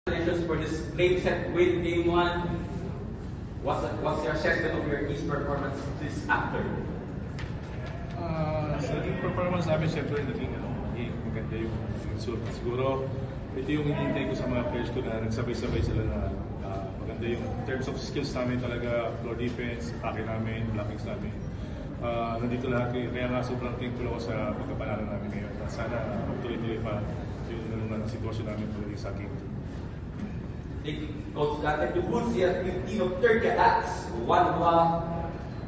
Congratulations for this late set win game 1. What's your assessment of your East performance this afternoon? Sa naging performance namin, syempre naging maganda yung result. Siguro, ito yung hinihintay ko sa mga players ko na nagsabay-sabay sila na maganda yung in terms of skills namin talaga, floor defense, atake namin, blockings namin. Nandito lahat kaya nga sobrang thankful ako sa pagkapanalo namin ngayon. Sana magtuloy-tuloy pa yung nalungan ng sitwasyon namin tuloy sa game. Coach Gatek, the Bulls has 15 of 30 attacks, 1 block,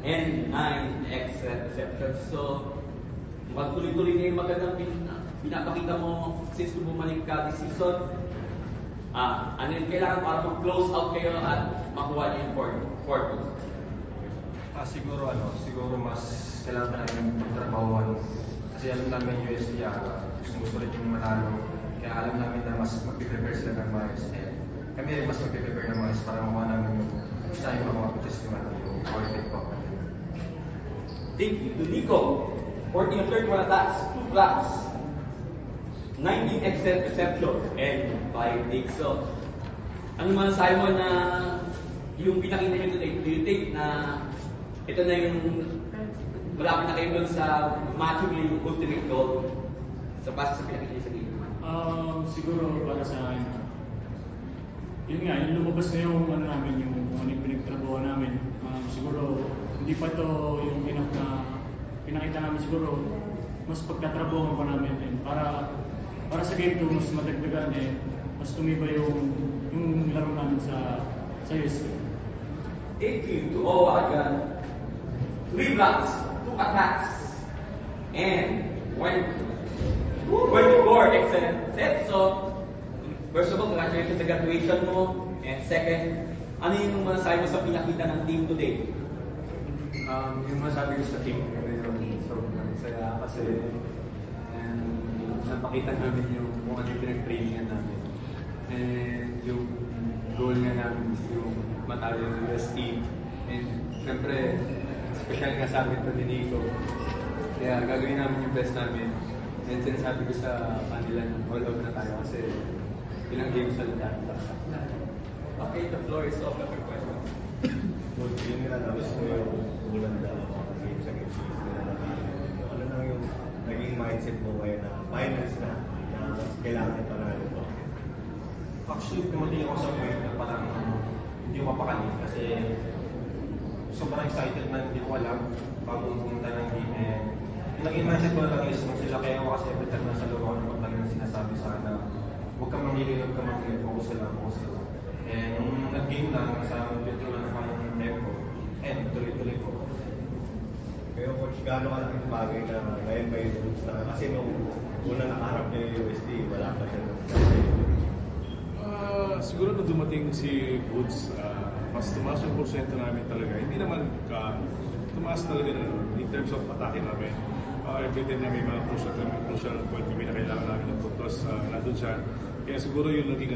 and 9 exceptions. So, magtuloy-tuloy na yung magandang pinapakita mo since bumalik ka this season. Ano yung kailangan para mag-close out kayo at makuha niyo yung fourth? Siguro mas kailangan namin magtrabahuan. Kasi alam namin USD, gusto rin yung manalo. Kaya alam namin na mas mag-prepare sila ng maayos. Kami rin mas mag-prepare ng maayos para makuha namin yung isa yung mga pitches yung quality po. Thank you to Nico. 14 of 31 attacks, 2 blocks, 19 exceptions, and 5 takes. So, ano man Simon na yung pinakita nyo today, do you think na ito na yung malapit na kayo dun sa matching yung ultimate goal sa base sa pinakita nyo sa game? Siguro para sa akin, yun nga, yung lumabas na yung namin, yung pinagtrabaho namin. Siguro, hindi pa ito yung pinakita namin siguro, mas pagtatrabaho pa namin. Para sa game 2, mas madagdagan mas tumibay yung laro namin sa USD. 18 to Owagan, 3 blocks, 2 attacks, and 24 exceptions. So, first of all, congratulations sa graduation mo. And second, ano yung masasabi mo sa pinakita ng team today? Yung masabi ko sa team ngayon, sobrang saya kasi napakita namin yung kung ano yung pinag-trainingan namin. And yung goal nga namin is yung matalo yung US team. And syempre, special nga sa amin ito ni Nico. Kaya gagawin namin yung best namin. And sinasabi ko sa kanila na all out na tayo kasi ilang games na lang tayo. Okay, the floor is open for questions. Good, yun nga namin ko yung ulan na game sa game season na ano na yung naging mindset mo ngayon na finals na kailangan ito na ito? Actually, dumating ako sa point na parang hindi ko mapakali kasi sobrang excited na hindi ko alam bago pumunta ng game. Yung naging mindset ko lang is kung sila kaya ako kasi every time nasa loob ako ng paglalang sinasabi sa akin na huwag ka mamili, huwag ka mamili, focus lang. And nung nag-game na, nasa pitulan na kami ng tempo, and tuloy-tuloy ko. Pero coach, gaano ka lang bagay na ngayon may roots na kasi nung unang nakaharap niya yung USD, wala pa siya. Siguro na dumating si Woods, mas tumaas yung porsyento namin talaga. Hindi naman tumaas talaga in terms of atake namin. Every time na may mga crucial point kami na kailangan namin ng puntos, nandun siya. Kaya siguro yung naging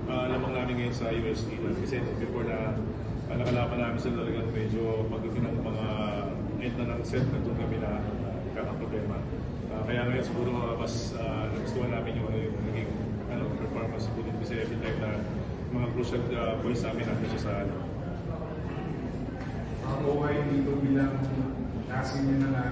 lamang namin ngayon sa USD. Kasi before na nakalaban namin sila talagang medyo pagdating ng mga end na ng set na doon kami na kakaproblema. Kaya ngayon siguro mas nagustuhan namin yung naging performance ko din kasi every time na mga crucial points namin natin siya sa okay dito bilang nasin nyo na nga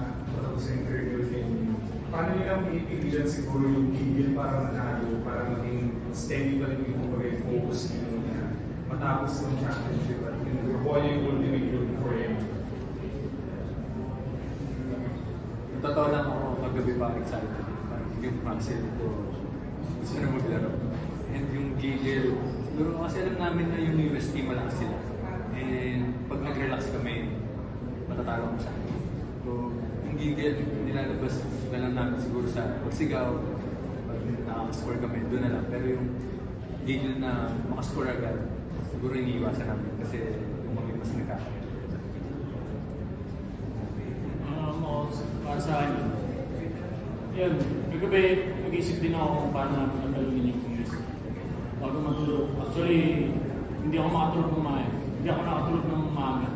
sa interview din. Paano nyo lang iipigilan siguro yung gigil para manalo, para maging steady pa rin yung focus nyo na matapos ng championship at makuha nyo yung ultimate goal for him? Totoo lang ako, kagabi pa excited. Yung Maxel ko, gusto na maglaro. And yung gigil, siguro kasi alam namin na yung US team malakas sila. And pag nag-relax kami, matatalo kami sa akin. So, yung gigil, nilalabas na lang namin siguro sa pagsigaw. Pag nakaka-score kami, doon na lang. Pero yung gigil na makascore agad, siguro iniiwasan namin kasi kung kami mas nagkakaya. Para sa akin, yan, kagabi, nag-isip din ako kung paano natin nagkalunin yung USD. Bago matulog. Actually, hindi ako makatulog ng maaga. Hindi ako nakatulog ng maaga.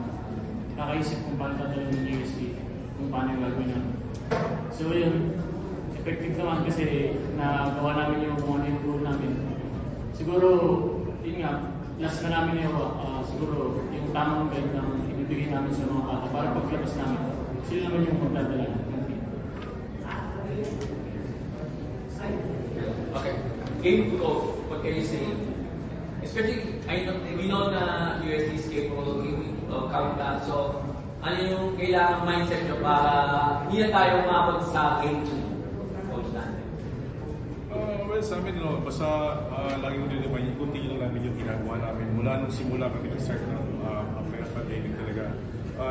Kakaisip kung paano tatalon yung USD, kung paano yung gagawin namin. So yun, effective naman kasi nagawa namin yung kung ano yung goal namin. siguro, yun nga, last na namin yung siguro yung tamang guide ng ibibigay namin sa mga bata para paglabas namin, sila naman yung magdadala ng team. Okay. Game to what can you say? Especially, we know na USD is capable of counter. So, ano yung kailangan mindset nyo para hindi na tayo umabot sa game 2? Coach natin. Well, sa amin, no, basta lagi mo din naman, continue lang namin yung ginagawa namin. Mula nung simula kami nag-start ng pandemic talaga,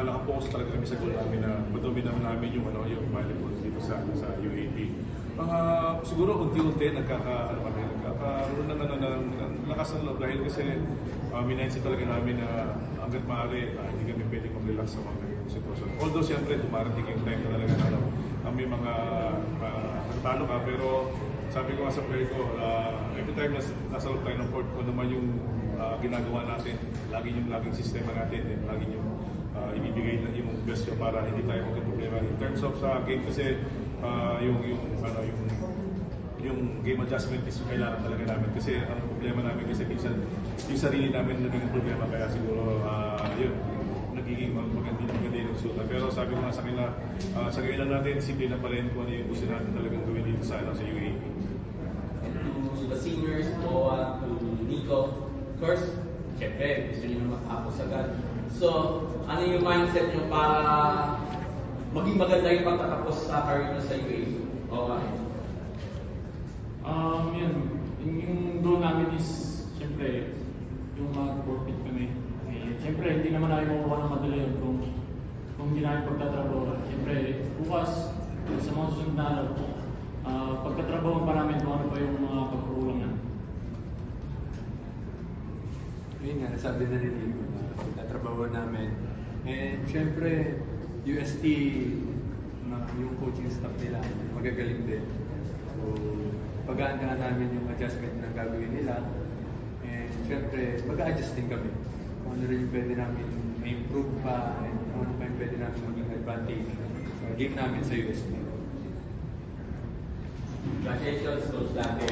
nakapokus talaga kami sa goal namin na madominate namin yung volleyball dito sa UAP. Siguro unti-unti nagkakaroon ng lakas ng loob dahil kasi minensi talaga namin na hanggat maaari hindi kami pwedeng mag-relax sa mga ganitong sitwasyon. Although siyempre dumarating yung time na talaga na may mga nagtalo ka, pero sabi ko nga sa player ko, every time nasa loob tayo ng court, kung naman yung ginagawa natin, laging sistema natin, lagi yung ibibigay na yung best yun para hindi tayo magka-problema. In terms of sa game kasi, yung game adjustment is kailangan talaga namin kasi ang problema namin kasi minsan yung sarili namin naging problema kaya siguro yun nagiging maganda yung resulta. Pero sabi ko nga sa kanila, sa kailan natin simple na pa rin kung ano yung gusto natin talagang gawin dito sa UAP. And to the seniors, Boa, to Nico, of course, syempre, gusto nyo na matapos agad. So, ano yung mindset nyo para maging maganda yung pagtatapos sa career nyo sa UAP? Okay. Yung goal namin is, syempre, yung mag-forfeit kami. Syempre, hindi naman namin makuha ng madali yun kung hindi namin pagtatrabaho. Syempre, bukas, sa mga susunod na araw, pagtatrabaho pa namin kung ano pa yung mga pagkukulang na. Yun nga, nasabi na rin dito na pagtatrabaho namin. And syempre, UST, yung coaching staff nila, magagaling din. So, pag-aanda namin yung adjustment na gagawin nila. And syempre, mag-a-adjust din kami. Kung ano rin yung pwede namin ma-improve pa, and kung ano pa yung pwede namin maging advantage sa game namin sa UST. Congratulations, Coach Dante.